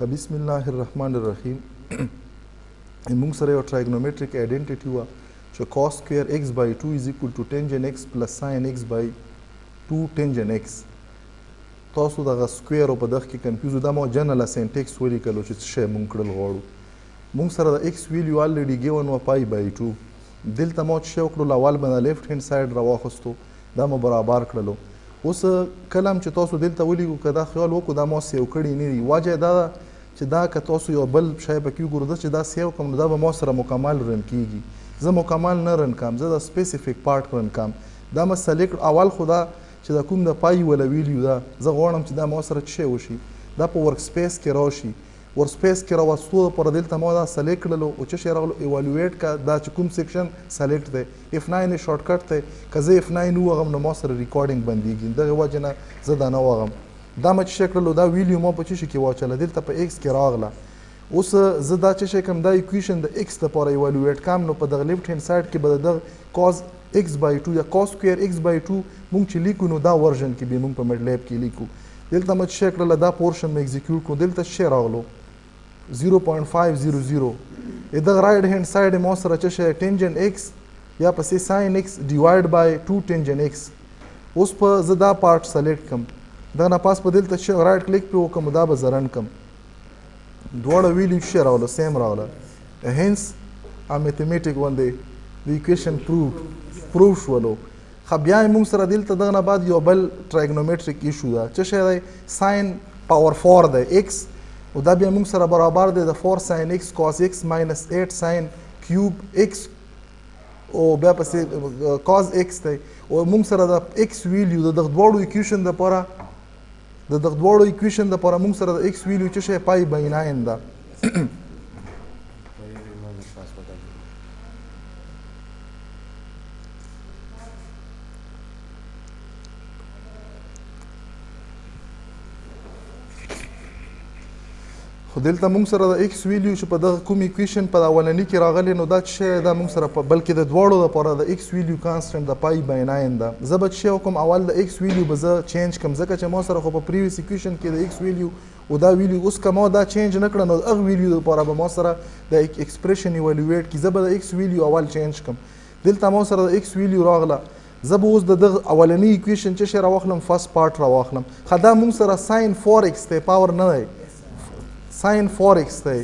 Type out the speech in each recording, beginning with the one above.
بسم الله الرحمن الرحیم موږ سره یو trigonometric identity وه چې cos square x by 2 is equal to tangent x plus sin x by 2 tangent x. تاسو دغه سکویر او په دغه کې کنفیوز دا مو جنرال سینټیکس ولیکلو چې څه شی مونږ کړل غواړو. مونږ سره د x ویلیو الریډي ګیون و پای بای 2. دلته مو چې شی وکړو اول باندې لیفټ هند ساید راواخستو دا مو برابر کړلو. اوس کلم چې تاسو دلته ولیکو که دا خیال وکړو دا مو سیو کړی نه دي. وجه دا ده چې دا که تاسو یو بل شی پکې وګورو چې دا سیو کوم نو دا به مو سره مکمل رن کیږي. زه مکمل نه رن کوم، زه د سپیسیفیک پارټ رن کوم. دا مې سلیکټ اول خو دا چې د کوم د پای ولا ویلیو ده زه غواړم چې دا ما سره څه شی وشي، دا په ورک سپیس کې راشي. ورک سپیس کې راوستو دپاره دلته ما دا سلیکټ کړلو او څه شی راغلو ایوالویټ کا دا چې کوم سیکشن سلیکټ دی. F9 یې شارټ کټ دی، که زه F9 ووغم نو ما سره ریکارډینګ بندېږي. دغې وجې نه زه دا نه وغم. دا مې چې شی کړلو دا ویلیو ما په څه شي کې واچوله دلته په ایکس کې راغله. اوس زه دا چې شی کوم دا ایکویشن د ایکس لپاره ایوالویټ کوم نو په دغه لیفټ هند ساید کې به د دغه کاز x by 2 یا cos square x by 2 مونږ چې لیکو نو دا ورژن کې به مونږ په MATLAB کې لیکو. دلته مې چې کړله دا پورشن مې ایگزیکیوټ کړو، دلته شی راغلو 0.500. دغه رایټ هند ساید مو سره چې شی ټینجن x یا پسې ساین x ډیوایډ بای 2 ټینجن x. اوس په زه دا پارټ سلیکټ کم، دا نه پاس په دلته شی رایټ کلیک په وکم دا به زرن کم. دواړه ویلیو شی راغله سیم راغله. هنس ا میتھمیټیک باندې د ایکویشن پروف شولو. خو بیا یې موږ سره دلته دغه نه بعد یو بل ټریګنومیټریک ایشو ده چې شی دی ساین پاور 4 دی x او دا بیا موږ سره برابر دی د 4 ساین x cos x minus 8 ساین کیوب x او بیا پسې cos x دی او موږ سره د x ویلیو د دغه دواړو ایکویشن دپاره موږ سره د x ویلیو چې شی پای بای 9 ده. خو دلته موږ سره د x ویلیو چې په دغه کوم ایکویشن په اولني کې راغلی نو دا چې دا موږ سره بلکې د دواړو لپاره د x ویلیو کانسټنټ د پای بای 9 ده. زه به چې وکم اول د x ویلیو به زه چینج کم ځکه چې ما سره خو په پریویس ایکویشن کې د x ویلیو او دا ویلیو اوس که ما دا چینج نه کړه نو هغه ویلیو لپاره به ما سره د ایکسپریشن ایوالویټ کړي. زه به د x ویلیو اول چینج کم. دلته ما سره د x ویلیو راغله، زه به اوس د دغه اولني ایکویشن چې شی راواخلم فرست پارټ راواخلم. خو دا موږ سره ساین 4x دی، پاور نه دی، ساین 4x دی.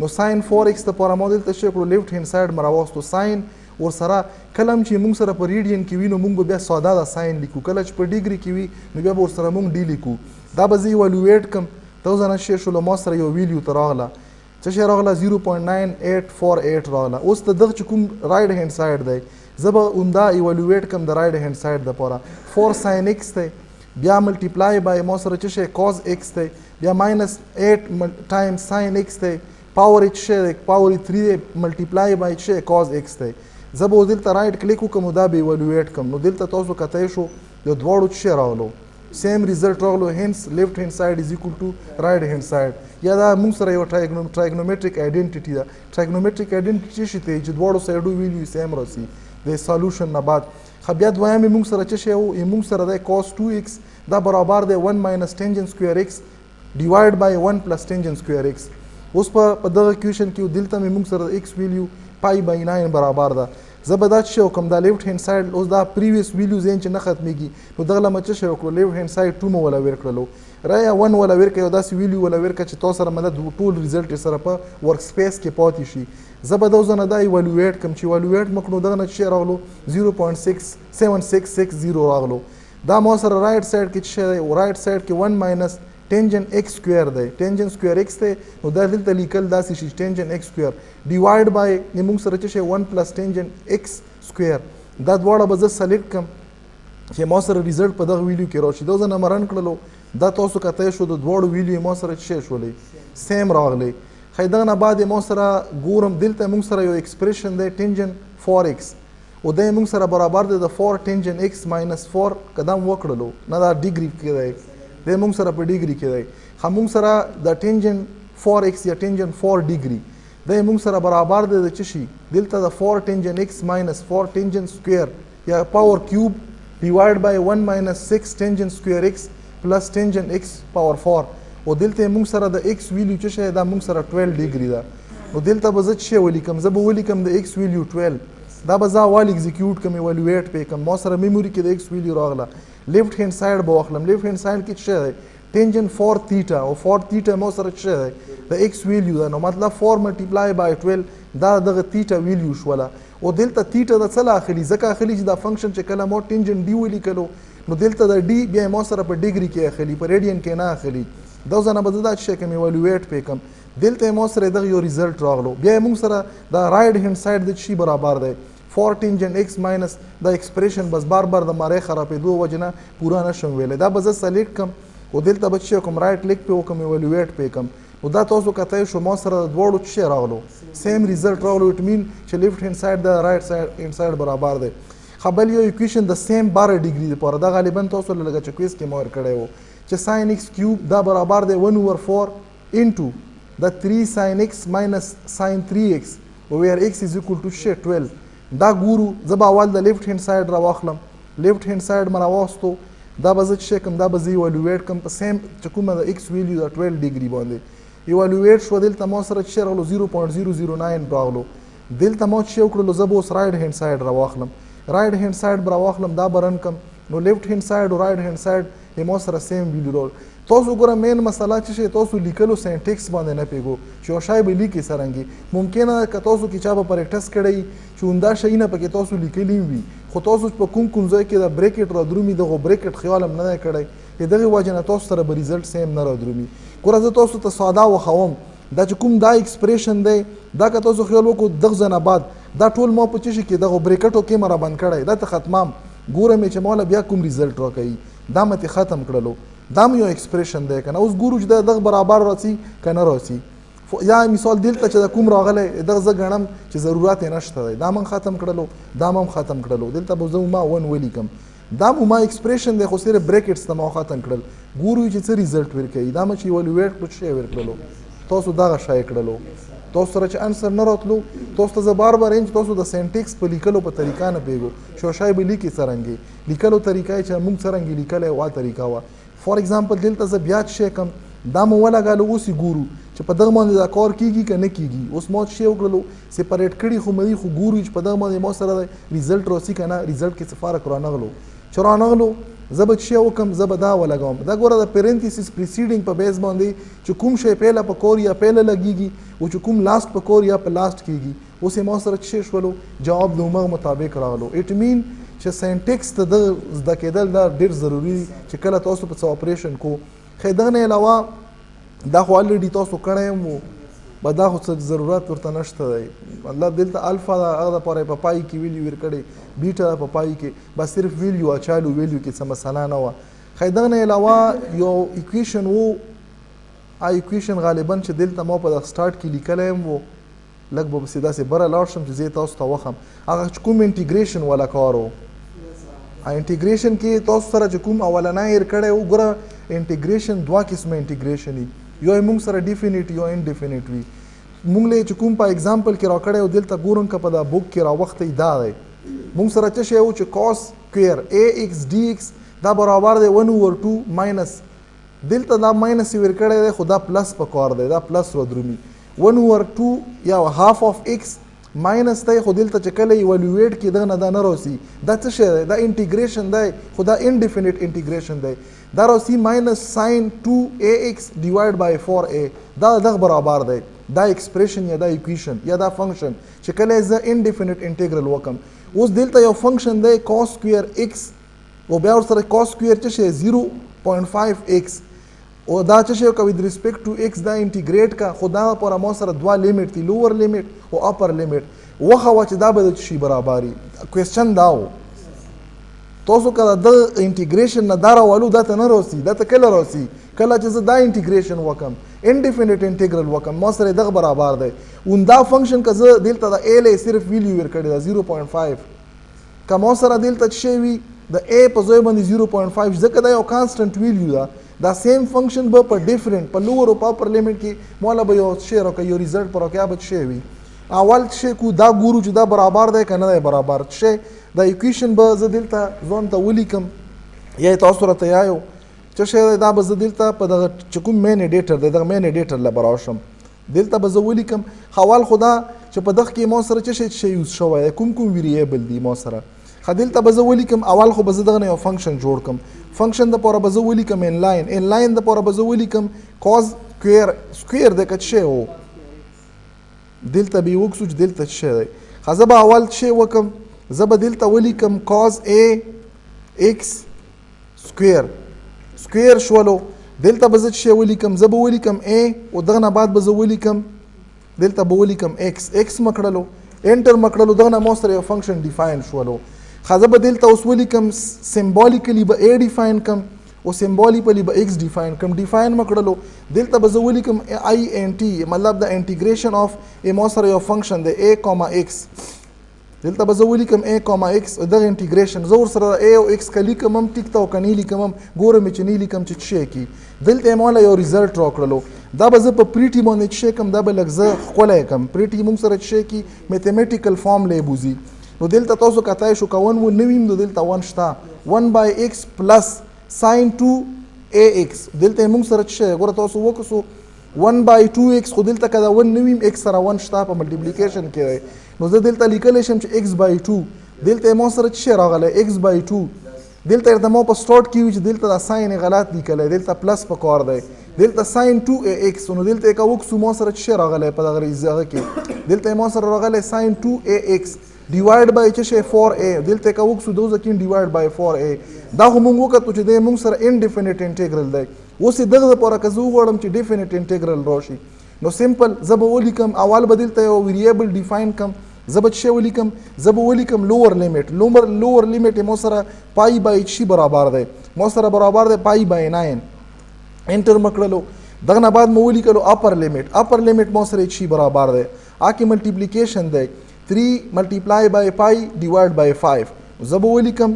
نو ساین 4x لپاره ما دلته شی کړو لیفټ هند ساید مې راواخستو ساین ورسره کلم چې موږ سره په ریډین کې وي نو موږ به بیا ساده د ساین لیکو، کله چې په ډیګري کې وي نو بیا به ورسره موږ ډي لیکو. دا به زه ایوالویټ کم دا اوس نه شی شولو ما سره یو ویلیو ته راغله څه شی راغله 0.9848 راغله. اوس د دغه چې کوم رایټ هند ساید دی زه به همدا ایوالویټ کم د رایټ هند ساید دپاره 4 ساین x دی بیا ملټیپلای بای ما سره چې شی کاز x دی بیا ماینس 8 ټایم ساین x دی پاور چې شی دی پاور 3 دی ملټیپلای بای چې شی کاز x دی. زه به دلته رایټ کلیک وکم دا به ایوالویټ کم نو دلته تاسو کتای شو د دواړو چې شی راغلو سیم ریزلټ راغلو. هنس لیفټ هند ساید از ایکول ټو رایټ هند ساید. یا دا موږ سره یو ټریګنومیټریک آیډنټیټي ده. ټریګنومیټریک آیډنټیټي شي ته چې دواړو سایډو ویلیو سیم راسي د سولوشن نه بعد. خو بیا دویم موږ سره چې شی و موږ سره د cos 2x دا برابر دی 1 minus tangent square x ډیوایډ بای 1 plus tangent square x. اوس په دغه ایکویشن کې دلته مې موږ سره د x ویلیو پای بای 9 برابر ده. زه به دا چې وکم دا لیفټ هند ساید اوس دا پریویس ویلیو زین چې نه ختمیږي نو دغه لمه چې وکړو لیفټ هند ساید 2 مو ولا ور کړلو رایا 1 ولا ور کړو داسې ویلیو ولا ور کړ چې تاسو سره مده ټول ریزلټ سره په ورک سپیس کې پاتې شي. زه به دا نه دا ایوالویټ کم چې ایوالویټ مکړو دغه نه چې راغلو 0.7660 راغلو. دا مو سره رایټ ساید کې چې رایټ ساید کې 1 minus ټینجن x سکویر دی، ټینجن سکویر x دی نو دا دلته لیکل داسې شي ټینجن x سکویر ډیوایډ بای موږ سره چې شی 1 plus ټینجن x سکویر. دا دواړه به زه سلیکټ کم چې ما سره ریزلټ په دغه ویلیو کې راشي. دا زه نه مرن کړلو دا تاسو کتای شو د دواړو ویلیو ما سره چې شولې سیم راغلی. خو دغه نه بعد ما سره ګورم دلته موږ سره یو ایکسپریشن دی ټینجن 4x او دا موږ سره برابر دی د 4 ټینجن x minus 4 قدم وکړلو نه دا ډیګري کې دی د موږ سره په ډیګري کې دی. خو موږ سره د ټینجن 4x یا ټینجن 4 ډیګري د موږ سره برابر دی د چې شي دلته د 4 ټینجن x minus 4 ټینجن سکویر یا پاور کیوب ډیوایډ بای 1 minus 6 ټینجن سکویر x plus ټینجن x پاور 4 او دلته موږ سره د x ویلیو چې شی دا موږ سره 12 ډیګري ده. نو دلته به زه څه شی ولیکم؟ زه به ولیکم د x ویلیو 12. دا به زه اول اکزیکیوټ کم ایوالویټ پې کم. ما سره میموري کې د x ویلیو راغله. لیفټ هینډ سایډ به واخلم. لیفټ هینډ سایډ کې څه شی دی؟ ټینجن 4 تیټا او 4 تیټا ما سره څه شی دی؟ د x ویلیو ده. نو مطلب 4 ملټیپلای بای 12 دا دغه تیټا ویلیو شوله. او دلته تیټا د څه اخلي؟ ځکه اخلي چې دا فنکشن چې کله ما ټینجن ډي ولیکلو نو دلته د ډي بیا ما سره په ډیګري کې اخلي، په ریډین کې نه اخلي. دا ځنه به زه دا څه کوم ایوالویټ پې کم. دلته ما سره دغه یو ریزلټ راغلو. بیا موږ سره دا رایټ هینډ سایډ د شي برابر دی 4 ټینجن x ماینس دا ایکسپریشن بس بار بار د مارې خرابېدو وجه نه پوره نشم ویلی. دا به زه سلیکټ کم او دلته به څه کوم رایټ کلیک پې وکړم ایوالویټ پې کم. نو دا تاسو کتای شو ما سره د دواړو څه راغلو سیم ریزلټ راغلو. اټ مین چې لیفټ هینډ سایډ د رایټ هینډ سایډ برابر دی. خبل یو ایکویشن د سیم 12 ډیګري لپاره دا غالبا تاسو لږه چې کویز کې ما ورکړی و چې ساین x کیوب دا برابر دی 1/4 انټو د 3 ساین x ماینس ساین 3x ویر x از اکول ټو 12. دا ګورو زه به اول د لیفټ هینډ سایډ راواخلم. لیفټ هینډ سایډ ما راواستو. دا به زه څه کوم؟ دا به زه ایوالویټ کم په سیم چې کومه د x ویلیو د 12 ډیګري باندې ایوالویټ شو. دلته ما سره څه راغلو 0.009 راغلو. دلته ما څه وکړلو زه به اوس رایټ هینډ سایډ راواخلم. رایټ هینډ سایډ به راواخلم دا به رن کم. نو لیفټ هینډ سایډ او رایټ هینډ سایډ ما سره سیم ویلیو راغلو. تاسو ګوره مین مسله چې شی تاسو لیکلو سینټیکس باندې نه پیګو چې یو شی به لیکي څرنګې. ممکنه که تاسو کې چا به پریکټس کړی چې همدا شی نه پکې تاسو لیکلی وي خو تاسو په کوم کوم ځای کې د بریکټ را درومي دغه بریکټ خیال هم نه دی کړی د دغې وجې نه تاسو سره به ریزلټ سیم نه را درومي. ګوره زه تاسو ته ساده وښوم دا چې کوم دا ایکسپریشن دی دا که تاسو خیال وکړو دغه ځنه بعد دا ټول ما په څه شي کې دغه بریکټو کې ما را بند کړی دا ته ختمام. ګوره مې چې ما له بیا کوم ریزلټ راکوي دا مې ختم کړلو. دا یو ایکسپریشن دی که نه. اوس ګورو چې دغه برابر راځي که نه راځي. یا مثال دلته چې د کوم راغلی دغه زه ګڼم چې ضرورت یې نشته دی. دا من ختم کړلو دا هم ختم کړلو. دلته به زه ما 1 ولیکم. دا ما ایکسپریشن دی خو صرف بریکټس ته ما ختم کړل. ګورو چې څه ریزلټ ورکوي. دا چې ایوالویټ کړو څه ورکړلو تاسو دغه شی کړلو. تاسو سره چې انسر نه راتلو تاسو ته زه بار بار ایم چې تاسو د سینټیکس په لیکلو په طریقه نه پیګو چې شی به لیکي څرنګې لیکلو طریقه یې چې موږ څرنګې لیکلی وا طریقه وه. فار ایگزامپل دلته زه بیا څه کم دا مو ولګالو. اوس یې ګورو چې په دغه باندې دا کار کیږي که نه کیږي. اوس ما څه وکړلو سپریټ کړي خو مې خو ګورو چې په دغه باندې ما سره ریزلټ راسي که نه ریزلټ کې څه فرق رانغلو. چې رانغلو زه به څه وکړم زه به دا ولګوم. دا ګوره د پیرنتیسس پریسیډینګ په بیس باندې چې کوم شی پیله په کور یا پیله لګیږي او چې کوم لاست په کور یا په لاست کیږي. اوس یې ما سره څه شولو جواب د همغه مطابق راغلو. اټ مین چې سینټیکس ته د زده کېدل دا ډېر ضروري دي چې کله تاسو په څه اپریشن کو. خو دغه نه علاوه دا خو الریډي تاسو کړی یم به دا خو څه ضرورت ورته نشته دی. مطلب دلته الفا د هغه دپاره په پای کې ویلیو ورکړی بیټا په پای کې بس صرف ویلیو اچالو ویلیو کې څه مسله نه وه. خو دغه نه علاوه یو ایکویشن و ایکویشن غالبا چې دلته ما په سټارټ کې لیکلی یم و لږ به پسې داسې بره لاړ شم چې زه یې تاسو ته وښم. هغه چې کوم انټیګریشن والا کار و انټیګریشن کې تاسو سره چې کوم اولنی هېر کړی و. ګوره انټیګریشن دوه قسمه انټیګریشن وي. یو یې موږ سره ډیفینیټ یو انډیفینیټ وي. موږ له چې کوم په اگزامپل کې راکړی او دلته ګورم که په دا بوک کې راوختی دا دی موږ سره څه شی و چې کاس سکویر ax dx دا برابر دی 1/2 ماینس دلته دا ماینس یې ورکړی دی خو دا پلس په کار دی دا پلس ودرومي 1/2 یا هاف اف x ماینس دی خو دلته چې کله ایوالویټ کې دغه نه دا نه راسي دا څه شی دی دا انټیګریشن دی خو دا انډیفینیټ انټیګریشن دی دا راسي ماینس ساین 2ax ډیوایډ بای 4a دا دغه برابر دی دا ایکسپریشن یا دا ایکویشن یا دا فنکشن چې کله زه انډیفینیټ انټیګرل وکم. اوس دلته یو فنکشن دی کاس سکویر x او بیا ورسره کاس سکویر څه شی 0.5x او دا څه شی کوي د ریسپیکټ ټو x دا انټیګریټ کا خو دا لپاره ما سره دوه لیمټ دي لوور لیمټ او اپر لیمټ وخه چې دا به د شي برابري. کوېسچن دا و تاسو کله د انټیګریشن نه دا راولو دا ته نه راسي دا ته کله راسي کله چې زه دا انټیګریشن وکم انډیفینیټ انټیګرل وکم ما سره دغه برابر دی اون دا فنکشن که زه دلته د a له صرف ویلیو ورکړی دا 0.5 که ما سره دلته څه شی وي د a په ځای باندې 0.5 ځکه دا یو کانسټنټ ویلیو ده دا سیم فنکشن به په ډیفرنٹ په لوور او په اپر لیمټ کې مولا به یو شی راکوي یو ریزلټ په راکوي به څه وي اول څه کو دا ګورو چې دا برابر دی که نه دی برابر څه دا ایکویشن به زه دلته ځان ته ولیکم یا تاسو راته یایو څه شی دی دا به زه دلته په دغه چې کوم مین ایډیټر دی دغه مین ایډیټر له به راشم دلته به زه ولیکم حوال خو دا چې په دغه کې ما سره څه شی یوز شوی دی کوم ویریبل دی ما سره ښه دلته به زه ولیکم اول خو به زه دغه نه یو فنکشن جوړ کړم فنکشن دپاره به زه ولیکم ان لاین دپاره به زه ولیکم کاز سکویر دی که څه شی و دلته به یې وکړو چې دلته څه شی دی ښه زه به اول څه شی وکړم زه به دلته ولیکم کاز ا ایکس سکویر شولو دلته به زه څه شی ولیکم زه به ولیکم ا او دغه نه بعد به زه ولیکم دلته به ولیکم ایکس مه کړلو انټر مه کړلو دغه نه ما سره یو فنکشن ډیفاین شولو ښه زه به دلته اوس ولیکم سمبولیکلی به ا ډیفاین کړم او سمبولیکلی به ایکس ډیفاین کړم ډیفاین مه کړلو دلته به زه ولیکم آی ان ټي مطلب د انټیګریشن آف ما سره یو فنکشن دی ا کاما ایکس دلته به زه ولیکم ا کاما ایکس دغه انټیګریشن زه ورسره ا او ایکس که لیکم هم ټیک ته او که نه لیکم هم ګورم چې نه لیکم چې څه شی کي دلته یې ماله یو ریزلټ راکړلو دا به زه په پریټي باندې څه شی کړم دا به لږ زه ښکلی کړم پریټي موږ سره څه شی کي میتھمیټیکل فارم لی بوځي نو دلته تاسو کتای شو که 1 و نه ویم نو دلته 1 شته 1 by x پلس ساین 2ax دلته موږ سره څه شی ګوره تاسو وکړو 1 by 2x خو دلته که دا 1 نه ویم x سره 1 شته په ملټیپلیکیشن کې دی نو زه دلته لیکلی شم چې x by 2 دلته ما سره څه شی راغلی x by 2 دلته د ما په سټارټ کې وي چې دلته دا ساین غلط لیکلی دلته پلس په کار دی دلته ساین 2ax نو دلته که وکړو ما سره څه شی راغلی په دغه هغه کې دلته ما سره راغلی ساین 2ax ډیوایډ بای څه شی 4a دلته که وکړو دوز کې ډیوایډ بای 4a دا خو موږ وکړو چې دی موږ سره انډیفینټ انټیګرل دی اوس یې دغه دپاره که زه وغواړم چې ډیفینټ انټیګرل راشي نو سمپل زه به ولیکم اول به دلته یو ویریبل ډیفاین کړم زه به څه شی ولیکم زه به ولیکم لوور لیمټ لوور لیمټ یې ما سره پای بای څه برابر دی ما سره برابر دی پای بای 9 انټر مه کړلو دغه نه بعد مو ولیکلو اپر لیمټ ما سره څه برابر دی آ کې ملټیپلیکیشن دی 3 ملټیپلای بای پای ډیوایډ بای 5 زه به ولیکم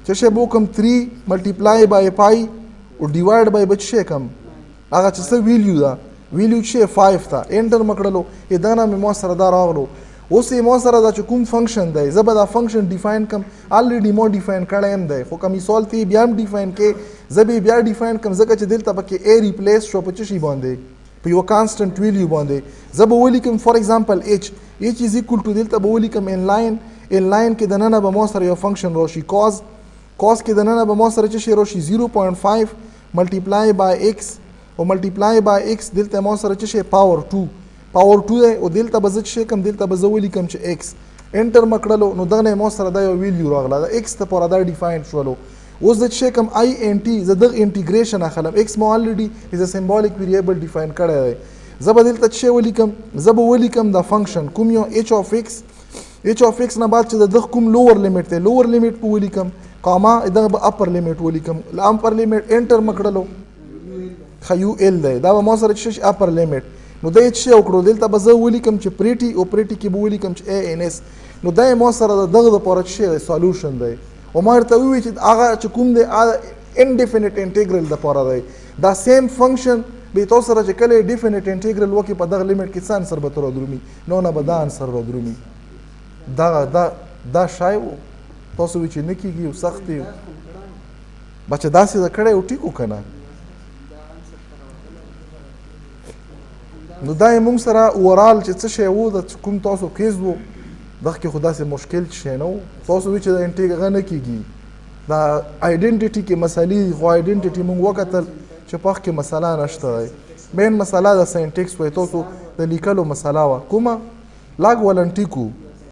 څه شی به وکړم 3 ملټیپلای بای پای او ډیوایډ بای به څه شی کړم هغه چې څه ویلیو ده ویلیو چې 5 ته انټر مه کړلو دا نه مې ما سره دا راغلو اوس یې ما سره دا چې کوم فنکشن دی زه به دا فنکشن ډیفاین کړم الریډي ما ډیفاین کړی هم دی خو که مثال ته بیا هم ډیفاین کې زه به بیا ډیفاین کړم ځکه چې دلته پکې ا ریپلیس شو په څه شي باندې په یو کانسټنټ ویلیو باندې زه به ولیکم فار ایگزامپل h از ایکول ټو دلته به ولیکم ان لاین کې دننه به ما سره یو فنکشن راشي کاز کې دننه به ما سره څه شی راشي 0.5 ملټیپلای بای x او ملټیپلای بای x دلته ما سره څه شی پاور 2 دی او دلته به زه څه شی کوم دلته به زه ولیکم چې x انټر مه کړلو نو دغه نه ما سره دا یو ویلیو راغله د x دپاره دا ډیفاین شولو اوس زه څه شی کوم آی ان ټي زه دغه انټیګریشن اخلم x ما الریډي از ا سمبولیک ویریبل ډیفاین کړی دی زه به دلته څه شی ولیکم زه به ولیکم دا فنکشن کوم یو h of x نه بعد چې دغه کوم لوور لیمټ دی لوور لیمټ په ولیکم کاما دغه به اپر لیمټ ولیکم اپر لیمټ انټر مه کړلو ښه یو ال دی دا به ما سره څه شي اپر لیمټ نو دا یې څه شی وکړو دلته به زه ولیکم چې پریټي کې به ولیکم چې ans نو دا یې ما سره دغه دپاره څه شی دی سالوشن دی او ما ورته ووایي چې هغه چې کوم دی انډیفینټ انټیګرل دپاره دی دا سیم فنکشن به تاسو سره چې کله ډیفینټ انټیګرل وکړي په دغه لیمټ کې څه انسر به ته رادرومي نو نه به دا انسر رادرومي دا شای و تاسو وایي چې نه کېږي او سخت دی بچه داسې ده کړی او ټیک و که نه نو دا یې موږ سره اورال چې څه شی و د کوم تاسو کیز و دغه کې خو داسې مشکل شی نه و تاسو وایي چې د انټیګ نه کېږي دا آیډنټیټي کې مسلې خو آیډنټیټي موږ وکتل چې پخ کې مسله نشته دی مین مسله د ساینټکس وایي تاسو د لیکلو مسله وه کومه لاګ ولنټیکو